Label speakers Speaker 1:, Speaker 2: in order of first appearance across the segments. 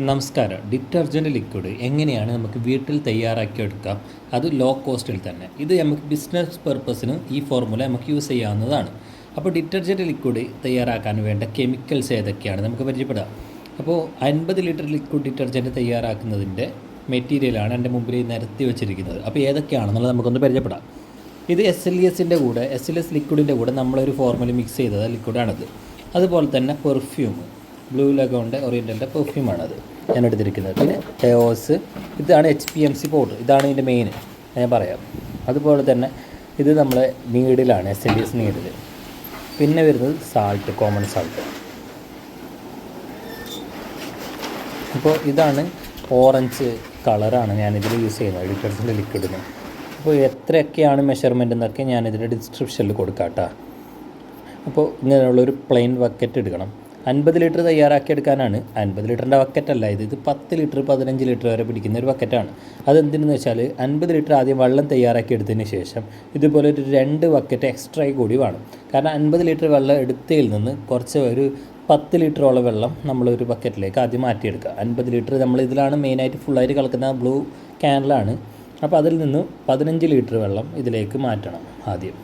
Speaker 1: നമസ്കാരം. Detergent liquid എങ്ങനെയാണ് നമുക്ക് വീട്ടിൽ തയ്യാറാക്കിയെടുക്കാം, അത് ലോ കോസ്റ്റിൽ തന്നെ. ഇത് നമുക്ക് ബിസിനസ് പർപ്പസിന് ഈ ഫോർമുല നമുക്ക് യൂസ് ചെയ്യാവുന്നതാണ്. അപ്പോൾ ഡിറ്റർജൻറ്റ് ലിക്വിഡ് തയ്യാറാക്കാൻ വേണ്ട കെമിക്കൽസ് ഏതൊക്കെയാണ് നമുക്ക് പരിചയപ്പെടാം. അപ്പോൾ 50 ലിറ്റർ ലിക്വിഡ് ഡിറ്റർജൻറ്റ് തയ്യാറാക്കുന്നതിൻ്റെ മെറ്റീരിയലാണ് എൻ്റെ മുമ്പിൽ നിരത്തി വെച്ചിരിക്കുന്നത്. അപ്പോൾ ഏതൊക്കെയാണെന്നുള്ളത് നമുക്കൊന്ന് പരിചയപ്പെടാം. ഇത് SLESൻ്റെ കൂടെ SLS ലിക്വിഡിൻ്റെ കൂടെ നമ്മളൊരു ഫോർമുല മിക്സ് ചെയ്തത് ലിക്വിഡാണത്. അതുപോലെ തന്നെ പെർഫ്യൂം, ബ്ലൂ ലഗോണിൻ്റെ ഓറിയൻ്റലിൻ്റെ പെർഫ്യൂമാണത് ഞാൻ എടുത്തിരിക്കുന്നത്. പിന്നെ ടയോസ്, ഇതാണ് HPMC പൗഡർ, ഇതാണ് ഇതിൻ്റെ മെയിൻ, ഞാൻ പറയാം. അതുപോലെ തന്നെ ഇത് നമ്മളെ നീഡിലാണ്, SLES നീഡിൽ. പിന്നെ വരുന്നത് സാൾട്ട്, കോമൺ സാൾട്ട്. അപ്പോൾ ഇതാണ് ഓറഞ്ച് കളറാണ് ഞാനിതിൽ യൂസ് ചെയ്യുന്നത് ഡിറ്റർജൻറ്റ് ലിക്വിഡിന്. അപ്പോൾ എത്രയൊക്കെയാണ് മെഷർമെൻ്റ് എന്നൊക്കെ ഞാനിതിൻ്റെ ഡിസ്ക്രിപ്ഷനിൽ കൊടുക്കാം കേട്ടോ. അപ്പോൾ ഇങ്ങനെയുള്ളൊരു പ്ലെയിൻ ബക്കറ്റ് എടുക്കണം. 50 ലിറ്റർ തയ്യാറാക്കിയെടുക്കാനാണ്. 50 ലിറ്ററിൻ്റെ ബക്കറ്റല്ല ഇത് 10 ലിറ്റർ 15 ലിറ്റർ വരെ പിടിക്കുന്ന ഒരു ബക്കറ്റാണ്. അതെന്തിനെന്ന് വെച്ചാൽ 50 ലിറ്റർ ആദ്യം വെള്ളം തയ്യാറാക്കിയെടുത്തതിന് ശേഷം ഇതുപോലെ ഒരു 2 ബക്കറ്റ് എക്സ്ട്രാ കൂടി വേണം. കാരണം 50 ലിറ്റർ വെള്ളം എടുത്തതിൽ നിന്ന് കുറച്ച് ഒരു 10 ലിറ്ററോളം വെള്ളം നമ്മളൊരു ബക്കറ്റിലേക്ക് ആദ്യം മാറ്റിയെടുക്കുക. 50 ലിറ്റർ നമ്മൾ ഇതിലാണ് മെയിനായിട്ട് ഫുള്ളായിട്ട് കളക്കുന്ന ബ്ലൂ ക്യാനിലാണ്. അപ്പോൾ അതിൽ നിന്ന് 15 ലിറ്റർ വെള്ളം ഇതിലേക്ക് മാറ്റണം ആദ്യം.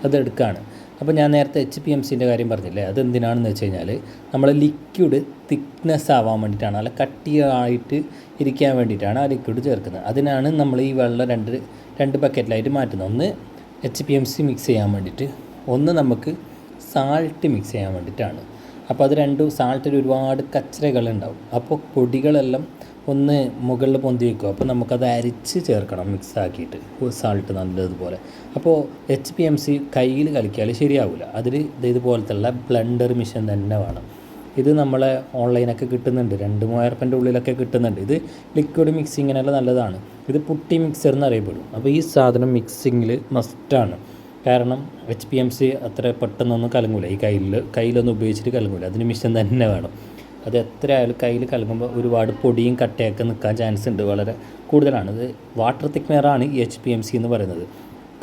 Speaker 1: അതെടുക്കുകയാണ്. അപ്പോൾ ഞാൻ നേരത്തെ HPMCൻ്റെ കാര്യം പറഞ്ഞില്ലേ, അതെന്തിനാണെന്ന് വെച്ച് കഴിഞ്ഞാൽ നമ്മൾ ലിക്വിഡ് തിക്നെസ് ആവാൻ വേണ്ടിയിട്ടാണ്, അല്ല കട്ടിയായിട്ട് ഇരിക്കാൻ വേണ്ടിയിട്ടാണ് ആ ലിക്വിഡ് ചേർക്കുന്നത്. അതിനാണ് നമ്മൾ ഈ വെള്ളം രണ്ട് ബക്കറ്റിലായിട്ട് മാറ്റുന്നത്. ഒന്ന് HPMC മിക്സ് ചെയ്യാൻ വേണ്ടിയിട്ട്, ഒന്ന് നമുക്ക് സാൾട്ട് മിക്സ് ചെയ്യാൻ വേണ്ടിയിട്ടാണ്. അപ്പോൾ അത് രണ്ടും സാൾട്ടിൽ ഒരുപാട് കച്ചറകളുണ്ടാവും. അപ്പോൾ പൊടികളെല്ലാം ഒന്ന് മുകളിൽ പൊന്തി വയ്ക്കും. അപ്പോൾ നമുക്കത് അരിച്ച് ചേർക്കണം മിക്സാക്കിയിട്ട് സാൾട്ട് നല്ലതുപോലെ. അപ്പോൾ HPMC കയ്യിൽ കളിക്കാൽ ശരിയാവില്ല. അതിൽ ഇതുപോലത്തുള്ള ബ്ലെൻഡർ മെഷീൻ തന്നെ വേണം. ഇത് നമ്മളെ ഓൺലൈനൊക്കെ കിട്ടുന്നുണ്ട്, 2,000 രൂപേൻ്റെ ഉള്ളിലൊക്കെ കിട്ടുന്നുണ്ട്. ഇത് ലിക്വിഡ് മിക്സിങ്ങിനെല്ലാം നല്ലതാണ്. ഇത് പുട്ടി മിക്സർ എന്നറിയപ്പെടും. അപ്പോൾ ഈ സാധനം മിക്സിങ്ങിൽ മസ്റ്റാണ്. കാരണം HPMC അത്ര പെട്ടെന്നൊന്നും കലങ്ങില്ല. ഈ കയ്യിലൊന്നും ഉപയോഗിച്ചിട്ട് കലങ്ങില്ല. അതിന് മിഷൻ തന്നെ വേണം. അത് എത്ര ആയാലും കയ്യിൽ കലങ്ങുമ്പോൾ ഒരുപാട് പൊടിയും കട്ടയൊക്കെ നിൽക്കാൻ ചാൻസ് ഉണ്ട്, വളരെ കൂടുതലാണ്. ഇത് വാട്ടർ തിക്നെറാണ് ഈ HPMC എന്ന് പറയുന്നത്.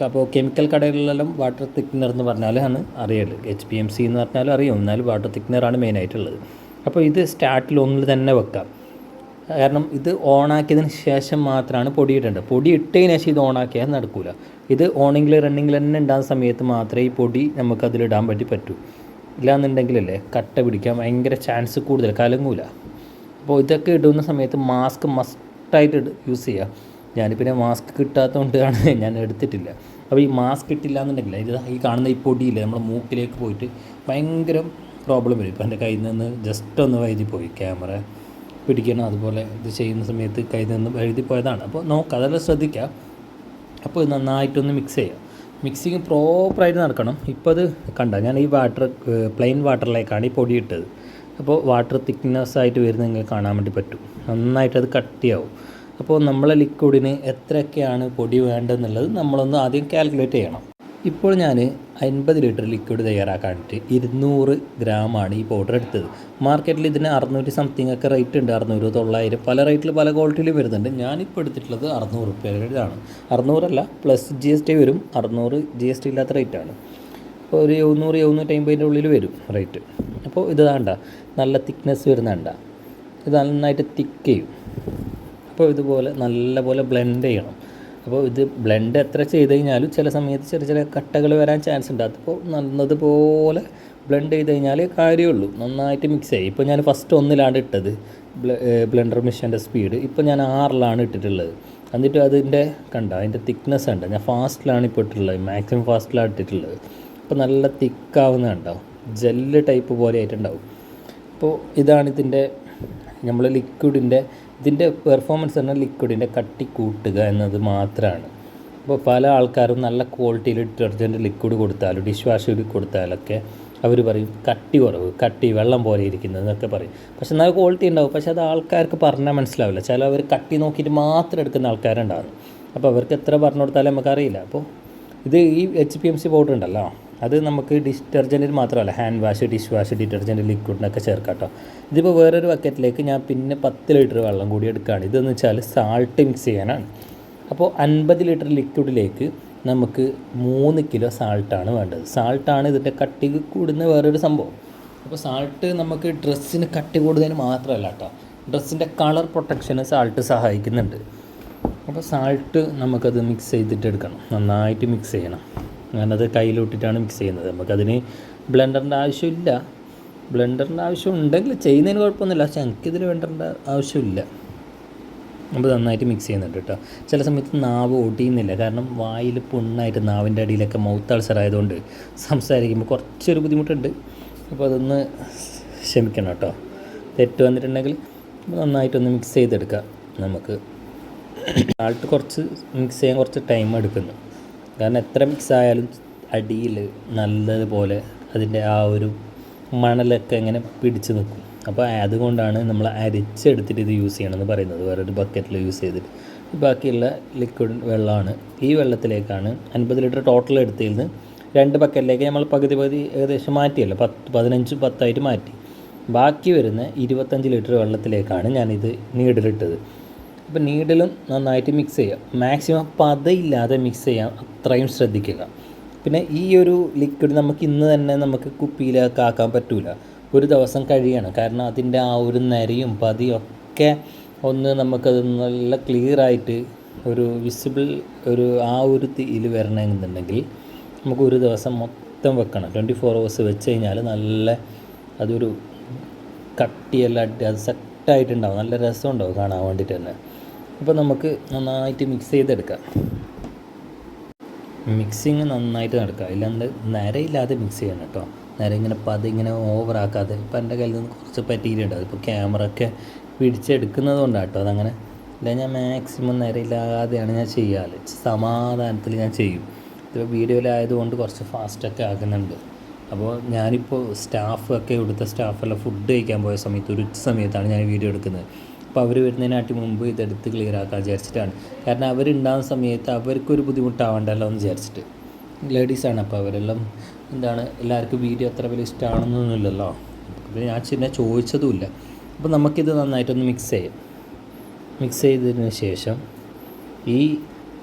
Speaker 1: അപ്പോൾ കെമിക്കൽ കടകളിലെല്ലാം വാട്ടർ തിക്നെർ എന്ന് പറഞ്ഞാലാണ് അറിയല്. HPMC എന്ന് പറഞ്ഞാലും അറിയും, എന്നാലും വാട്ടർ തിക്നെറാണ് മെയിനായിട്ടുള്ളത്. അപ്പോൾ ഇത് സ്റ്റാർട്ടിൽ ഒന്നിൽ തന്നെ വെക്കാം. കാരണം ഇത് ഓണാക്കിയതിന് ശേഷം മാത്രമാണ് പൊടി ഇടേണ്ടത്. പൊടി ഇട്ടതിന് ശേഷം ഇത് ഓണാക്കിയാൽ നടക്കില്ല. ഇത് ഓണിങ്ങിൽ റണ്ണിങ്ങിൽ തന്നെ ഉണ്ടാകുന്ന സമയത്ത് മാത്രമേ ഈ പൊടി നമുക്കതിലിടാൻ പറ്റൂ. ഇല്ലാന്നുണ്ടെങ്കിലല്ലേ കട്ട പിടിക്കാൻ ഭയങ്കര ചാൻസ് കൂടുതൽ, കലങ്ങൂല. അപ്പോൾ ഇതൊക്കെ ഇടുന്ന സമയത്ത് മാസ്ക് മസ്റ്റായിട്ട് യൂസ് ചെയ്യുക. ഞാനിപ്പോൾ മാസ്ക് കിട്ടാത്തതുകൊണ്ടാണ് ഞാൻ എടുത്തിട്ടില്ല. അപ്പോൾ ഈ മാസ്ക് ഇട്ടില്ല എന്നുണ്ടെങ്കിൽ ഈ കാണുന്ന ഈ പൊടിയില്ലേ നമ്മുടെ മൂക്കിലേക്ക് പോയിട്ട് ഭയങ്കര പ്രോബ്ലം വരും. ഇപ്പോൾ എൻ്റെ കയ്യിൽ നിന്ന് ജസ്റ്റ് ഒന്ന് വഴുതി പോയി, ക്യാമറ പിടിക്കണം, അതുപോലെ ഇത് ചെയ്യുന്ന സമയത്ത് കയ്യിൽ നിന്ന് വഴുതി പോയതാണ്. അപ്പോൾ നോക്കുക, അതെല്ലാം ശ്രദ്ധിക്കുക. അപ്പോൾ ഇത് നന്നായിട്ടൊന്ന് മിക്സ് ചെയ്യുക. മിക്സിങ് പ്രോപ്പറായിട്ട് നടക്കണം. ഇപ്പോൾ അത് കണ്ട, ഞാൻ ഈ പ്ലെയിൻ വാട്ടറിലേക്കാണ് ഈ പൊടി ഇട്ടത്. അപ്പോൾ വാട്ടർ തിക്നെസ് ആയിട്ട് വരുന്നത് നിങ്ങൾക്ക് കാണാൻ വേണ്ടി പറ്റും. നന്നായിട്ടത് കട്ടിയാവും. അപ്പോൾ നമ്മളെ ലിക്വിഡിന് എത്രയൊക്കെയാണ് പൊടി വേണ്ടതെന്നുള്ളത് നമ്മളൊന്ന് ആദ്യം കാൽക്കുലേറ്റ് ചെയ്യണം. ഇപ്പോൾ ഞാൻ 50 ലിറ്റർ ലിക്വിഡ് തയ്യാറാക്കാനായിട്ട് 200 ഗ്രാമാണ് ഈ പൗഡർ എടുത്തത്. മാർക്കറ്റിൽ ഇതിന് 600 സംതിങ് ഒക്കെ റേറ്റ് ഉണ്ട്, 600, 900 പല റേറ്റിൽ പല ക്വാളിറ്റിയിലും വരുന്നുണ്ട്. ഞാനിപ്പോൾ എടുത്തിട്ടുള്ളത് 600 രൂപയാണ്. 600 പ്ലസ് GST വരും, 600 GST ഇല്ലാത്ത റേറ്റാണ്. അപ്പോൾ ഒരു 700-750 ഉള്ളിൽ വരും റേറ്റ്. അപ്പോൾ ഇത് വേണ്ട, നല്ല തിക്നെസ് വരുന്നുണ്ട, ഇത് നന്നായിട്ട് തിക്ക് ചെയ്യും. അപ്പോൾ ഇതുപോലെ നല്ലപോലെ ബ്ലെൻഡ് ചെയ്യണം. അപ്പോൾ ഇത് ബ്ലെൻഡ് എത്ര ചെയ്ത് കഴിഞ്ഞാലും ചില സമയത്ത് ചെറിയ കട്ടകൾ വരാൻ ചാൻസ് ഉണ്ട്. അതിപ്പോൾ നല്ലതുപോലെ ബ്ലെൻഡ് ചെയ്ത് കഴിഞ്ഞാൽ കാര്യമുള്ളൂ. നന്നായിട്ട് മിക്സ് ചെയ്യും. ഇപ്പോൾ ഞാൻ ഫസ്റ്റ് 1 ഇട്ടത് ബ്ലെൻഡർ മെഷീൻ്റെ സ്പീഡ്. ഇപ്പോൾ ഞാൻ 6 ഇട്ടിട്ടുള്ളത്. എന്നിട്ട് അതിൻ്റെ അതിൻ്റെ തിക്നെസ് ഉണ്ട്, ഞാൻ ഫാസ്റ്റിലാണ് ഇപ്പോൾ ഇട്ടിട്ടുള്ളത്, മാക്സിമം ഫാസ്റ്റിലാണ് ഇട്ടിട്ടുള്ളത്. അപ്പോൾ നല്ല തിക്കാവുന്നുണ്ടാവും, ജെല്ല് ടൈപ്പ് പോലെ ആയിട്ടുണ്ടാവും. അപ്പോൾ ഇതാണ് നമ്മൾ ഇതിൻ്റെ പെർഫോമൻസ് പറഞ്ഞാൽ ലിക്വിഡിൻ്റെ കട്ടി കൂട്ടുക എന്നത് മാത്രമാണ്. അപ്പോൾ പല ആൾക്കാരും നല്ല ക്വാളിറ്റിയിൽ ഡിറ്റർജൻറ്റ് ലിക്വിഡ് കൊടുത്താലും ഡിഷ് വാഷ് കൊടുത്താലൊക്കെ അവർ പറയും കട്ടി കുറവ്, കട്ടി വെള്ളം പോലെ ഇരിക്കുന്നത് എന്നൊക്കെ പറയും. പക്ഷെ നല്ല ക്വാളിറ്റി ഉണ്ടാവും. പക്ഷെ അത് ആൾക്കാർക്ക് പറഞ്ഞാൽ മനസ്സിലാവില്ല. ചിലവർ കട്ടി നോക്കിയിട്ട് മാത്രം എടുക്കുന്ന ആൾക്കാരുണ്ടാകും. അപ്പോൾ അവർക്ക് എത്ര പറഞ്ഞു കൊടുത്താലും നമുക്കറിയില്ല. അപ്പോൾ ഇത് ഈ HPMC പൗഡർ ഉണ്ടല്ലോ, അത് നമുക്ക് ഡിറ്റർജൻറ്റിന് മാത്രമല്ല, hand wash, dish wash, detergent ലിക്വിഡിനൊക്കെ ചേർക്കാം കേട്ടോ. ഇതിപ്പോൾ വേറൊരു ബക്കറ്റിലേക്ക് ഞാൻ പിന്നെ 10 ലിറ്റർ വെള്ളം കൂടി എടുക്കുകയാണ്. ഇതെന്ന് വെച്ചാൽ സാൾട്ട് മിക്സ് ചെയ്യാനാണ്. അപ്പോൾ 50 ലിറ്റർ ലിക്വിഡിലേക്ക് നമുക്ക് 3 കിലോ സാൾട്ടാണ് വേണ്ടത്. സാൾട്ടാണ് ഇതിൻ്റെ കട്ടി കൂടുന്ന വേറൊരു സംഭവം. അപ്പോൾ സാൾട്ട് നമുക്ക് ഡ്രസ്സിന് കട്ടി കൂടുതൽ മാത്രമല്ല കേട്ടോ, ഡ്രസ്സിൻ്റെ കളർ പ്രൊട്ടക്ഷന് സാൾട്ട് സഹായിക്കുന്നുണ്ട്. അപ്പോൾ സാൾട്ട് നമുക്കത് മിക്സ് ചെയ്തിട്ട് എടുക്കണം, നന്നായിട്ട് മിക്സ് ചെയ്യണം. ഞാനത് കയ്യിലിട്ടിട്ടാണ് മിക്സ് ചെയ്യുന്നത്. നമുക്കതിന് ബ്ലെൻഡറിൻ്റെ ആവശ്യമില്ല. ബ്ലെൻഡറിൻ്റെ ആവശ്യം ഉണ്ടെങ്കിൽ ചെയ്യുന്നതിന് കുഴപ്പമൊന്നുമില്ല, പക്ഷേ എനിക്കിതിൽ ബ്ലെൻഡറിൻ്റെ ആവശ്യമില്ല. അപ്പോൾ നന്നായിട്ട് മിക്സ് ചെയ്യുന്നുണ്ട് കേട്ടോ. ചില സമയത്ത് നാവ് ഒടിയുന്നില്ല, കാരണം വായിൽ പുണ്ണായിട്ട് നാവിൻ്റെ അടിയിലൊക്കെ മൗത്ത് അൾസർ ആയതുകൊണ്ട് സംസാരിക്കുമ്പോൾ കുറച്ചൊരു ബുദ്ധിമുട്ടുണ്ട്. അപ്പോൾ അതൊന്ന് ക്ഷമിക്കണം കേട്ടോ. തെറ്റ് വന്നിട്ടുണ്ടെങ്കിൽ നന്നായിട്ടൊന്ന് മിക്സ് ചെയ്തെടുക്കുക. നമുക്ക് സാൾട്ട് കുറച്ച് മിക്സ് ചെയ്യാൻ കുറച്ച് ടൈം എടുക്കുന്നു, കാരണം എത്ര മിക്സ് ആയാലും അടിയിൽ നല്ലതുപോലെ അതിൻ്റെ ആ ഒരു മണലൊക്കെ ഇങ്ങനെ പിടിച്ച് നിൽക്കും. അപ്പോൾ അതുകൊണ്ടാണ് നമ്മൾ അരിച്ചെടുത്തിട്ട് ഇത് യൂസ് ചെയ്യണമെന്ന് പറയുന്നത്, വേറൊരു ബക്കറ്റിൽ യൂസ് ചെയ്തിട്ട്. ബാക്കിയുള്ള ലിക്വിഡ് വെള്ളമാണ്. ഈ വെള്ളത്തിലേക്കാണ് 50 ലിറ്റർ ടോട്ടൽ എടുത്തതിൽ നിന്ന് 2 ബക്കറ്റിലേക്ക് നമ്മൾ പകുതി ഏകദേശം മാറ്റിയല്ലോ, 15 10 മാറ്റി. ബാക്കി വരുന്ന 25 ലിറ്റർ വെള്ളത്തിലേക്കാണ് ഞാനിത് നീഡിലിട്ടത്. അപ്പോൾ നീഡിലും നന്നായിട്ട് മിക്സ് ചെയ്യുക, മാക്സിമം പതയില്ലാതെ മിക്സ് ചെയ്യാൻ അത്രയും ശ്രദ്ധിക്കുക. പിന്നെ ഈ ഒരു ലിക്വിഡ് നമുക്ക് ഇന്ന് തന്നെ നമുക്ക് കുപ്പിയിലൊക്കെ ആക്കാൻ പറ്റില്ല, ഒരു ദിവസം കഴിയണം. കാരണം അതിൻ്റെ ആ ഒരു നരയും പതിയും ഒക്കെ ഒന്ന് നമുക്കത് നല്ല ക്ലിയറായിട്ട് ഒരു വിസിബിൾ ഒരു ആ ഒരു തീയിൽ വരണമെന്നുണ്ടെങ്കിൽ നമുക്ക് ഒരു ദിവസം മൊത്തം വെക്കണം. 24 hours വെച്ച് കഴിഞ്ഞാൽ നല്ല അതൊരു കട്ടിയെല്ലാം അത് സെറ്റായിട്ടുണ്ടാവും, നല്ല രസമുണ്ടാവും കാണാൻ വേണ്ടിയിട്ട് തന്നെ. അപ്പോൾ നമുക്ക് നന്നായിട്ട് മിക്സ് ചെയ്തെടുക്കാം. മിക്സിങ് നന്നായിട്ട് നടക്കുക, ഇല്ലാണ്ട് നരയില്ലാതെ മിക്സ് ചെയ്യണം കേട്ടോ. നര ഇങ്ങനെ ഇങ്ങനെ ഓവറാക്കാതെ. ഇപ്പോൾ എൻ്റെ കയ്യിൽ നിന്ന് കുറച്ച് പറ്റിയിട്ടുണ്ട്, അതിപ്പോൾ ക്യാമറ ഒക്കെ പിടിച്ചെടുക്കുന്നത് കൊണ്ടാണ് കേട്ടോ അതങ്ങനെ. അല്ല, ഞാൻ മാക്സിമം നരയില്ലാതെയാണ് ഞാൻ ചെയ്യാറ്, സമാധാനത്തിൽ ഞാൻ ചെയ്യും. ഇപ്പോൾ വീഡിയോയിലായതുകൊണ്ട് കുറച്ച് ഫാസ്റ്റൊക്കെ ആകുന്നുണ്ട്. അപ്പോൾ ഞാനിപ്പോൾ സ്റ്റാഫൊക്കെ ഇവിടുത്തെ സ്റ്റാഫെല്ലാം ഫുഡ് കഴിക്കാൻ പോയ സമയത്ത് ഒരു സമയത്താണ് ഞാൻ വീഡിയോ എടുക്കുന്നത്. അപ്പോൾ അവർ വരുന്നതിനാട്ടി മുമ്പ് ഇതെടുത്ത് ക്ലിയർ ആക്കാൻ വിചാരിച്ചിട്ടാണ്. കാരണം അവരുണ്ടാകുന്ന സമയത്ത് അവർക്കൊരു ബുദ്ധിമുട്ടാവണ്ടല്ലോ എന്ന് വിചാരിച്ചിട്ട്. ലേഡീസാണ്, അപ്പോൾ അവരെല്ലാം എല്ലാവർക്കും വീഡിയോ അത്ര വലിയ ഇഷ്ടമാണെന്നൊന്നുമില്ലല്ലോ. അപ്പോൾ ഞാൻ ചോദിച്ചതുമില്ല. അപ്പോൾ നമുക്കിത് നന്നായിട്ടൊന്ന് മിക്സ് ചെയ്യാം. മിക്സ് ചെയ്തതിന് ശേഷം ഈ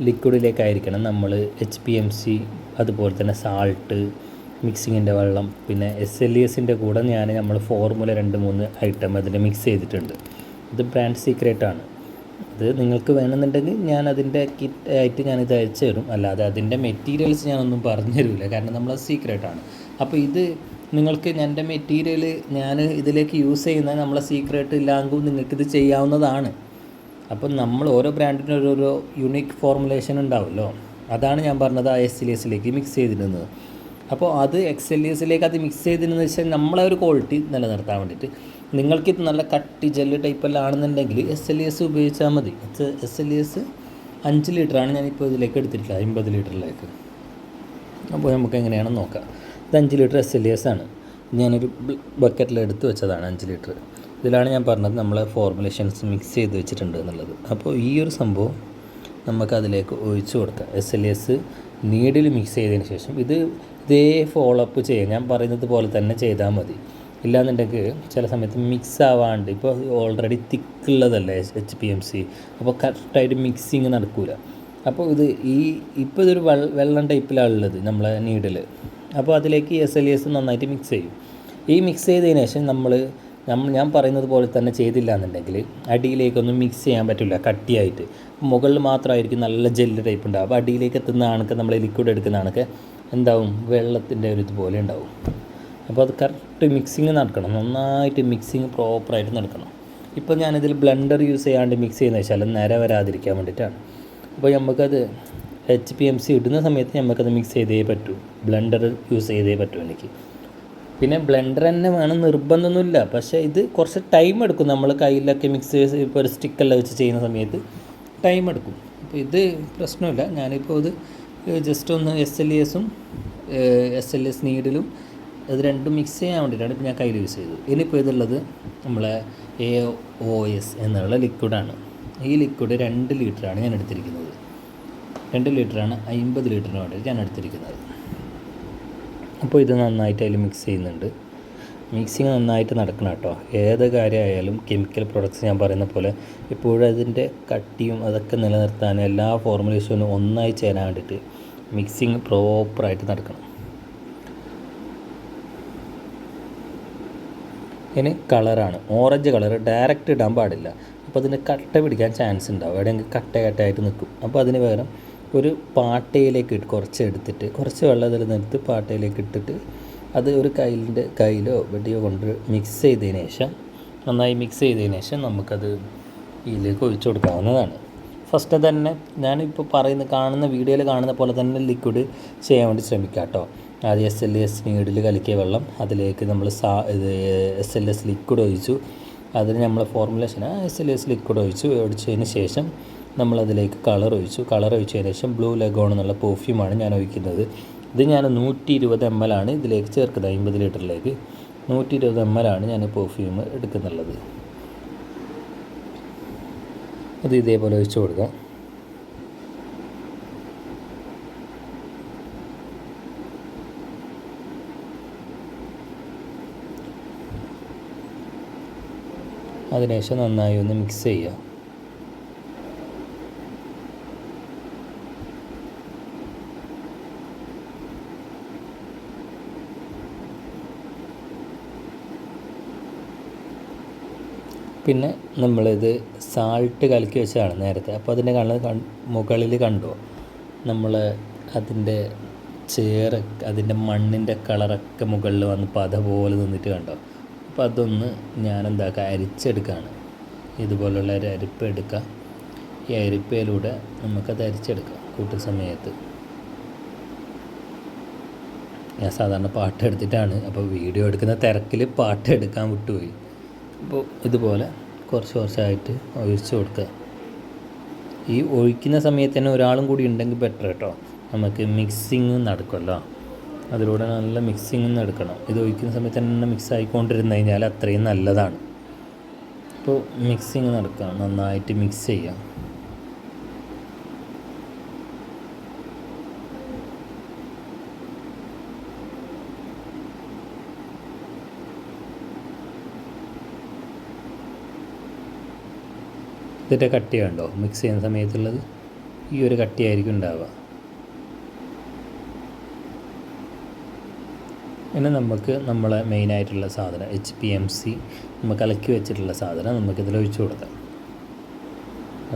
Speaker 1: ലിക്വിഡിലേക്കായിരിക്കണം നമ്മൾ HPMC, അതുപോലെ തന്നെ സാൾട്ട്, മിക്സിങ്ങിൻ്റെ വെള്ളം, പിന്നെ SLESൻ്റെ കൂടെ നമ്മൾ ഫോർമുല 2-3 ഐറ്റം അതിൽ മിക്സ് ചെയ്തിട്ടുണ്ട്. ഇത് ബ്രാൻഡ് സീക്രട്ടാണ്. ഇത് നിങ്ങൾക്ക് വേണമെന്നുണ്ടെങ്കിൽ ഞാൻ അതിൻ്റെ കിറ്റായിട്ട് ഞാനിത് അയച്ചു തരും, അല്ലാതെ അതിൻ്റെ മെറ്റീരിയൽസ് ഞാനൊന്നും പറഞ്ഞു തരില്ല, കാരണം നമ്മളത് സീക്രട്ടാണ്. അപ്പോൾ ഇത് നിങ്ങൾക്ക് എൻ്റെ മെറ്റീരിയൽ ഞാൻ ഇതിലേക്ക് യൂസ് ചെയ്യുന്ന നമ്മളെ സീക്രട്ട് ഇല്ലാങ്കും നിങ്ങൾക്കിത് ചെയ്യാവുന്നതാണ്. അപ്പം നമ്മൾ ഓരോ ബ്രാൻഡിനും ഓരോ യുണീക്ക് ഫോർമുലേഷൻ ഉണ്ടാവുമല്ലോ, അതാണ് ഞാൻ പറഞ്ഞത് ആ SLESലേക്ക് മിക്സ് ചെയ്തിരുന്നത്. അപ്പോൾ അത് XLESലേക്ക് അത് മിക്സ് ചെയ്തതെന്ന് വെച്ചാൽ നമ്മളെ ഒരു ക്വാളിറ്റി നിലനിർത്താൻ വേണ്ടിയിട്ട്. നിങ്ങൾക്കിത് നല്ല കട്ടി ജെല്ല് ടൈപ്പെല്ലാം ആണെന്നുണ്ടെങ്കിൽ SLES ഉപയോഗിച്ചാൽ മതി. SLES 5 ലിറ്ററാണ് ഞാനിപ്പോൾ ഇതിലേക്ക് എടുത്തിട്ടില്ല, 50 ലിറ്ററിലേക്ക്. അപ്പോൾ നമുക്ക് എങ്ങനെയാണെന്ന് നോക്കാം. ഇത് 5 ലിറ്റർ SLES ആണ്. ഞാനൊരു ബക്കറ്റിൽ എടുത്ത് വെച്ചതാണ് 5 ലിറ്റർ. ഇതിലാണ് ഞാൻ പറഞ്ഞത് നമ്മളെ ഫോർമുലേഷൻസ് മിക്സ് ചെയ്ത് വെച്ചിട്ടുണ്ട് എന്നുള്ളത്. അപ്പോൾ ഈ ഒരു സംഭവം നമുക്കതിലേക്ക് ഒഴിച്ചു കൊടുക്കാം. SLES നീഡിൽ മിക്സ് ചെയ്തതിന് ശേഷം ഇതേ ഫോളോ അപ്പ് ചെയ്യാം, ഞാൻ പറയുന്നത് പോലെ തന്നെ ചെയ്താൽ മതി. ഇല്ലാന്നുണ്ടെങ്കിൽ ചില സമയത്ത് മിക്സ് ആവാണ്ട്, ഇപ്പോൾ ഓൾറെഡി തിക്കുള്ളതല്ലേ HPMC, അപ്പോൾ കറക്റ്റായിട്ട് മിക്സിങ് നടക്കില്ല. അപ്പോൾ ഇപ്പോൾ ഇതൊരു വെള്ളം ടൈപ്പിലാണ് ഉള്ളത് നമ്മളെ നീഡിൽ. അപ്പോൾ അതിലേക്ക് SLES നന്നായിട്ട് മിക്സ് ചെയ്യും. ഈ മിക്സ് ചെയ്തതിന് ശേഷം ഞാൻ പറയുന്നത് പോലെ തന്നെ ചെയ്തില്ല എന്നുണ്ടെങ്കിൽ അടിയിലേക്കൊന്നും മിക്സ് ചെയ്യാൻ പറ്റില്ല, കട്ടിയായിട്ട്. മുകളിൽ മാത്രമായിരിക്കും നല്ല ജെല്ല് ടൈപ്പ് ഉണ്ടാവും. അപ്പോൾ അടിയിലേക്ക് എത്തുന്ന ആണൊക്കെ നമ്മൾ ലിക്വിഡ് എടുക്കുന്ന ആണൊക്കെ എന്താവും, വെള്ളത്തിൻ്റെ ഒരു ഇതുപോലെ ഉണ്ടാവും. അപ്പോൾ അത് കറക്റ്റ് മിക്സിങ് നടക്കണം, നന്നായിട്ട് മിക്സിങ് പ്രോപ്പറായിട്ട് നടക്കണം. ഇപ്പോൾ ഞാനിതിൽ ബ്ലെൻഡർ യൂസ് ചെയ്യാണ്ട് മിക്സ് ചെയ്യുന്നത് വെച്ചാൽ നിര വരാതിരിക്കാൻ വേണ്ടിയിട്ടാണ്. അപ്പോൾ നമുക്കത് HPMC ഇടുന്ന സമയത്ത് നമുക്കത് മിക്സ് ചെയ്തേ പറ്റൂ, ബ്ലെൻഡർ യൂസ് ചെയ്തേ പറ്റൂ എനിക്ക്. പിന്നെ ബ്ലെൻഡർ തന്നെ വേണം നിർബന്ധമൊന്നുമില്ല, പക്ഷേ ഇത് കുറച്ച് ടൈം എടുക്കും. നമ്മൾ കയ്യിലൊക്കെ മിക്സ് ചെയ്ത് ഇപ്പോൾ ഒരു സ്റ്റിക്കെല്ലാം വെച്ച് ചെയ്യുന്ന സമയത്ത് ടൈം എടുക്കും. അപ്പോൾ ഇത് പ്രശ്നമില്ല. ഞാനിപ്പോൾ ഇത് ജസ്റ്റ് ഒന്ന് SLES നീഡിലും ഇത് രണ്ടും മിക്സ് ചെയ്യാൻ വേണ്ടിയിട്ടാണ് ഇപ്പോൾ ഞാൻ കയ്യിൽ യൂസ് ചെയ്തത്. ഇനിയിപ്പോൾ ഇതുള്ളത് നമ്മളെ AOS എന്നുള്ള ലിക്വിഡാണ്. ഈ ലിക്വിഡ് 2 ലിറ്ററാണ് ഞാൻ എടുത്തിരിക്കുന്നത്. 2 ലിറ്ററാണ് 50 ലിറ്ററിന് വേണ്ടിയിട്ട് ഞാൻ എടുത്തിരിക്കുന്നത്. അപ്പോൾ ഇത് നന്നായിട്ട് അതിൽ മിക്സ് ചെയ്യുന്നുണ്ട്. മിക്സിങ് നന്നായിട്ട് നടക്കണം കേട്ടോ. ഏത് കാര്യമായാലും കെമിക്കൽ പ്രൊഡക്ട്സ് ഞാൻ പറയുന്ന പോലെ ഇപ്പോഴും അതിൻ്റെ കട്ടിയും അതൊക്കെ നിലനിർത്താനും എല്ലാ ഫോർമുലേഷനും ഒന്നായി ചേരാൻ വേണ്ടിയിട്ട് മിക്സിങ് പ്രോപ്പറായിട്ട് നടക്കണം. ഇനി കളറാണ് ഓറഞ്ച് കളർ ഡയറക്റ്റ് ഇടാൻ പാടില്ല. അപ്പോൾ അതിന് കട്ട പിടിക്കാൻ ചാൻസ് ഉണ്ടാവും, എവിടെയെങ്കിൽ കട്ടയായിട്ട് നിൽക്കും. അപ്പോൾ അതിന് പകരം ഒരു പാട്ടയിലേക്ക് കുറച്ച് എടുത്തിട്ട് കുറച്ച് വെള്ളം അതിൽ നിർത്തി പാട്ടയിലേക്ക് ഇട്ടിട്ട് അത് ഒരു കയ്യിലോ വെടിയോ കൊണ്ട് മിക്സ് ചെയ്തതിന് ശേഷം നന്നായി മിക്സ് ചെയ്തതിന് ശേഷം നമുക്കത് ഇതിലേക്ക് ഒഴിച്ചു കൊടുക്കാവുന്നതാണ്. ഫസ്റ്റ് തന്നെ ഞാനിപ്പോൾ കാണുന്ന വീഡിയോയിൽ കാണുന്ന പോലെ തന്നെ ലിക്വിഡ് ചെയ്യാൻ വേണ്ടി ശ്രമിക്കുക കേട്ടോ. ആദ്യം SLS നീഡിൽ കലക്കിയ വെള്ളം അതിലേക്ക് നമ്മൾ SLS ലിക്വിഡ് ഒഴിച്ചു. അതിന് നമ്മൾ ഫോർമുലേഷൻ SLS ലിക്വിഡ് ഒഴിച്ചതിന് ശേഷം നമ്മളതിലേക്ക് കളർ ഒഴിച്ചതിന് ശേഷം ബ്ലൂ ലഗോൺ എന്നുള്ള പെർഫ്യൂമാണ് ഞാൻ ഒഴിക്കുന്നത്. ഇത് ഞാൻ 120 ml ആണ് ഇതിലേക്ക് ചേർക്കുന്നത്. 50 ലിറ്ററിലേക്ക് 120 ml ആണ് ഞാൻ പെർഫ്യൂം എടുക്കുന്നുള്ളത്. അത് ഇതേപോലെ ഒഴിച്ചു കൊടുക്കാം. അതിനുശേഷം നന്നായി ഒന്ന് മിക്സ് ചെയ്യുക. പിന്നെ നമ്മളിത് സാൾട്ട് കലക്കി വെച്ചതാണ് നേരത്തെ. അപ്പോൾ അതിൻ്റെ മുകളിൽ കണ്ടോ നമ്മൾ അതിൻ്റെ അതിൻ്റെ മണ്ണിൻ്റെ കളറൊക്കെ മുകളിൽ വന്ന് പത പോലെ നിന്നിട്ട് കണ്ടോ. അപ്പോൾ അതൊന്ന് ഞാനെന്താക്കുക അരിച്ചെടുക്കുകയാണ്. ഇതുപോലുള്ള ഒരു അരിപ്പ എടുക്കുക. ഈ അരിപ്പയിലൂടെ നമുക്കത് അരിച്ചെടുക്കാം കൂട്ടുന്ന സമയത്ത്. ഞാൻ സാധാരണ പാട്ട് എടുത്തിട്ടാണ്, അപ്പോൾ വീഡിയോ എടുക്കുന്ന തിരക്കിൽ പാട്ട് എടുക്കാൻ വിട്ടുപോയി. അപ്പോൾ ഇതുപോലെ കുറച്ചായിട്ട് ഒഴിച്ച് കൊടുക്കുക. ഈ ഒഴിക്കുന്ന സമയത്ത് തന്നെ ഒരാളും കൂടി ഉണ്ടെങ്കിൽ ബെറ്റർ കേട്ടോ. നമുക്ക് മിക്സിങ് നടക്കുമല്ലോ, അതിലൂടെ നല്ല മിക്സിങ് നടക്കണം. ഇത് ഒഴിക്കുന്ന സമയത്ത് തന്നെ മിക്സ് ആയിക്കൊണ്ടിരുന്നു കഴിഞ്ഞാൽ അത്രയും നല്ലതാണ്. അപ്പോൾ മിക്സിങ് നടക്കുക, നന്നായിട്ട് മിക്സ് ചെയ്യുക. ഇതിൻ്റെ കട്ടി കണ്ടോ മിക്സ് ചെയ്യുന്ന സമയത്തുള്ളത്, ഈ ഒരു കട്ടിയായിരിക്കും ഉണ്ടാവുക. പിന്നെ നമുക്ക് നമ്മളെ മെയിനായിട്ടുള്ള സാധനം HPMC നമ്മൾ കലക്കി വെച്ചിട്ടുള്ള സാധനം നമുക്കിതിൽ ഒഴിച്ചു കൊടുക്കാം.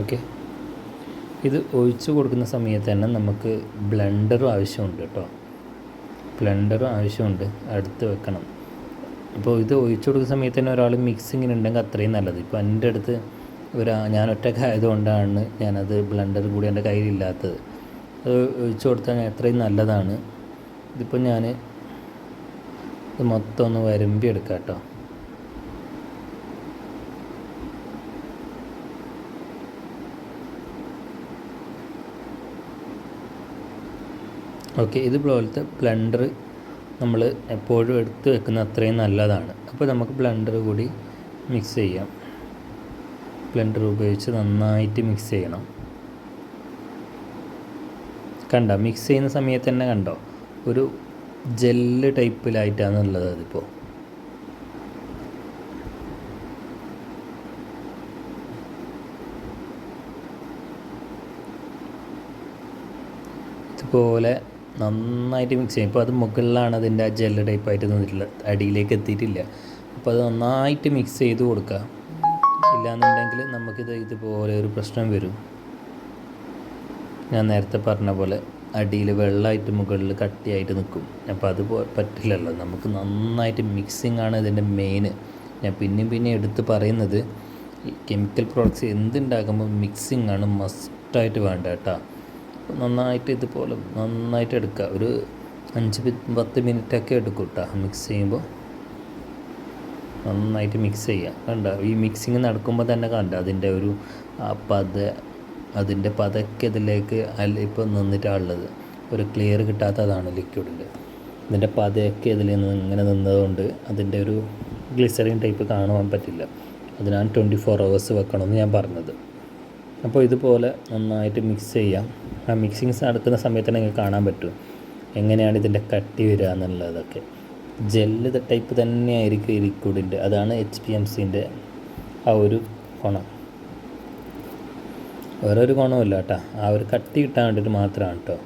Speaker 1: ഓക്കെ, ഇത് ഒഴിച്ചു കൊടുക്കുന്ന സമയത്ത് തന്നെ നമുക്ക് ബ്ലെൻഡറും ആവശ്യമുണ്ട് കേട്ടോ. ബ്ലെൻഡറും ആവശ്യമുണ്ട്, അടുത്ത് വെക്കണം. അപ്പോൾ ഇത് ഒഴിച്ചു കൊടുക്കുന്ന സമയത്ത് തന്നെ ഒരാൾ മിക്സിങ്ങിനുണ്ടെങ്കിൽ അത്രയും നല്ലത്. ഇപ്പോൾ എൻ്റെ അടുത്ത് ഞാൻ ഒറ്റക്കായതുകൊണ്ടാണ് ഞാനത് ബ്ലെൻഡർ കൂടി എൻ്റെ കയ്യിലില്ലാത്തത്. അത് ഒഴിച്ചു കൊടുത്താൽ എത്രയും നല്ലതാണ്. ഇതിപ്പോൾ ഞാൻ ഇത് മൊത്തം ഒന്ന് വരമ്പി എടുക്കാം കേട്ടോ. ഓക്കെ, ഇതുപോലത്തെ ബ്ലെൻഡർ നമ്മൾ എപ്പോഴും എടുത്ത് വെക്കുന്ന അത്രയും നല്ലതാണ്. അപ്പോൾ നമുക്ക് ബ്ലെൻഡർ കൂടി മിക്സ് ചെയ്യാം. ബ്ലെൻഡർ ഉപയോഗിച്ച് നന്നായിട്ട് മിക്സ് ചെയ്യണം. കണ്ടോ മിക്സ് ചെയ്യുന്ന സമയത്ത് തന്നെ കണ്ടോ ഒരു ജെല്ല് ടൈപ്പിലായിട്ടാണ് ഉള്ളത്. അതിപ്പോൾ ഇതുപോലെ നന്നായിട്ട് മിക്സ് ചെയ്യും. ഇപ്പോൾ അത് മുകളിലാണ് അതിൻ്റെ ആ ജെല്ല് ടൈപ്പായിട്ട് നിന്നിട്ടുള്ളത്, അടിയിലേക്ക് എത്തിയിട്ടില്ല. അപ്പോൾ അത് നന്നായിട്ട് മിക്സ് ചെയ്ത് കൊടുക്കുക. ഇല്ലാന്നുണ്ടെങ്കിൽ നമുക്കിത് ഇതുപോലെ ഒരു പ്രശ്നം വരും. ഞാൻ നേരത്തെ പറഞ്ഞ പോലെ അടിയിൽ വെള്ളമായിട്ട് മുകളിൽ കട്ടിയായിട്ട് നിൽക്കും. അപ്പോൾ അത് പറ്റില്ലല്ലോ. നമുക്ക് നന്നായിട്ട് മിക്സിങ് ആണ് ഇതിൻ്റെ മെയിൻ. ഞാൻ പിന്നെയും എടുത്ത് പറയുന്നത് കെമിക്കൽ പ്രോഡക്റ്റ്സ് എന്തുണ്ടാക്കുമ്പോൾ മിക്സിങ് ആണ് മസ്റ്റായിട്ട് വേണ്ട കേട്ടോ. നന്നായിട്ട് ഇതുപോലെ നന്നായിട്ട് എടുക്കുക. ഒരു 5-10 മിനിറ്റൊക്കെ എടുക്കും കേട്ടോ മിക്സ് ചെയ്യുമ്പോൾ. നന്നായിട്ട് മിക്സ് ചെയ്യുക. കണ്ട ഈ മിക്സിങ് നടക്കുമ്പോൾ തന്നെ കണ്ട അതിൻ്റെ ഒരു അതിൻ്റെ പതൊക്കെ ഇതിലേക്ക് ഇപ്പോൾ നിന്നിട്ടാണുള്ളത്. ഒരു ക്ലിയർ കിട്ടാത്തതാണ് ലിക്വിഡിൻ്റെ. ഇതിൻ്റെ പതയൊക്കെ ഇതിൽ ഇങ്ങനെ നിന്നതുകൊണ്ട് അതിൻ്റെ ഒരു ഗ്ലിസറിൻ ടൈപ്പ് കാണുവാൻ പറ്റില്ല. അതിനാണ് 24 hours വെക്കണമെന്ന് ഞാൻ പറഞ്ഞത്. അപ്പോൾ ഇതുപോലെ നന്നായിട്ട് മിക്സ് ചെയ്യാം. ആ മിക്സിങ്സ് നടക്കുന്ന സമയത്ത് തന്നെ നിങ്ങൾക്ക് കാണാൻ പറ്റും എങ്ങനെയാണ് ഇതിൻ്റെ കട്ടി വരിക എന്നുള്ളതൊക്കെ. ജെല്ല് ടൈപ്പ് തന്നെയായിരിക്കും ഈ ലിക്വിഡിൻ്റെ. അതാണ് HPMCൻ്റെ ആ ഒരു ഗുണം. വേറൊരു ഗുണമില്ല കേട്ടോ. ആ ഒരു കട്ടി കിട്ടാൻ വേണ്ടിയിട്ട് മാത്രമാണ് കേട്ടോ.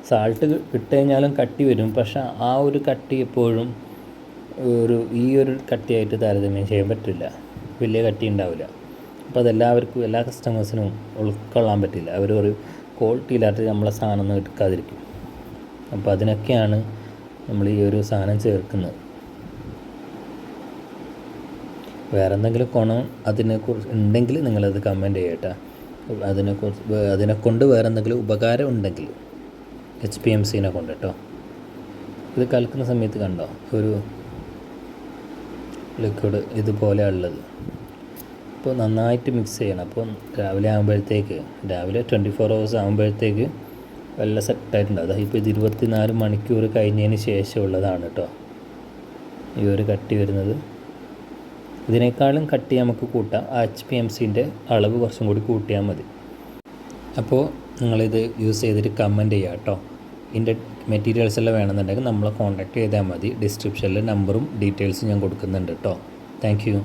Speaker 1: സാൾട്ട് ഇട്ട് കഴിഞ്ഞാലും കട്ടി വരും, പക്ഷേ ആ ഒരു കട്ടി എപ്പോഴും ഈ ഒരു കട്ടിയായിട്ട് താരതമ്യം ചെയ്യാൻ പറ്റില്ല, വലിയ കട്ടി ഉണ്ടാവില്ല. അപ്പോൾ അതെല്ലാവർക്കും എല്ലാ കസ്റ്റമേഴ്സിനും ഉൾക്കൊള്ളാൻ പറ്റില്ല. അവർ ഒരു ക്വാളിറ്റി ഇല്ലാത്ത നമ്മളെ സാധനം ഒന്നും എടുക്കാതിരിക്കും. അപ്പോൾ അതിനൊക്കെയാണ് നമ്മൾ ഈ ഒരു സാധനം ചേർക്കുന്നത്. വേറെ എന്തെങ്കിലും ഗുണം അതിനെക്കുറിച്ച് ഉണ്ടെങ്കിൽ നിങ്ങളത് കമൻറ്റ് ചെയ്യട്ടെ. അതിനെക്കൊണ്ട് വേറെ എന്തെങ്കിലും ഉപകാരം ഉണ്ടെങ്കിൽ HPMCനെ കൊണ്ട് കേട്ടോ. ഇത് കലക്കുന്ന സമയത്ത് കണ്ടോ ഒരു ലിക്വിഡ് ഇതുപോലെ ഉള്ളത്. അപ്പോൾ നന്നായിട്ട് മിക്സ് ചെയ്യണം. അപ്പോൾ രാവിലെ 24 hours ആകുമ്പോഴത്തേക്ക് നല്ല സെറ്റായിട്ടുണ്ടാകും. ഇപ്പോൾ ഇത് 24 മണിക്കൂർ കഴിഞ്ഞതിന് ശേഷമുള്ളതാണ് കേട്ടോ ഈ ഒരു കട്ടി വരുന്നത്. ഇതിനേക്കാളും കട്ടി നമുക്ക് കൂട്ടാം. HPMCൻ്റെ അളവ് കുറച്ചും കൂടി കൂട്ടിയാൽ മതി. അപ്പോൾ നിങ്ങളിത് യൂസ് ചെയ്തിട്ട് കമൻറ്റ് ചെയ്യുക കേട്ടോ. ഇതിൻ്റെ മെറ്റീരിയൽസ് എല്ലാം വേണമെന്നുണ്ടെങ്കിൽ നമ്മളെ കോൺടാക്റ്റ് ചെയ്താൽ മതി. ഡിസ്ക്രിപ്ഷനിൽ നമ്പറും ഡീറ്റെയിൽസും ഞാൻ കൊടുക്കുന്നുണ്ട് കേട്ടോ. Thank you.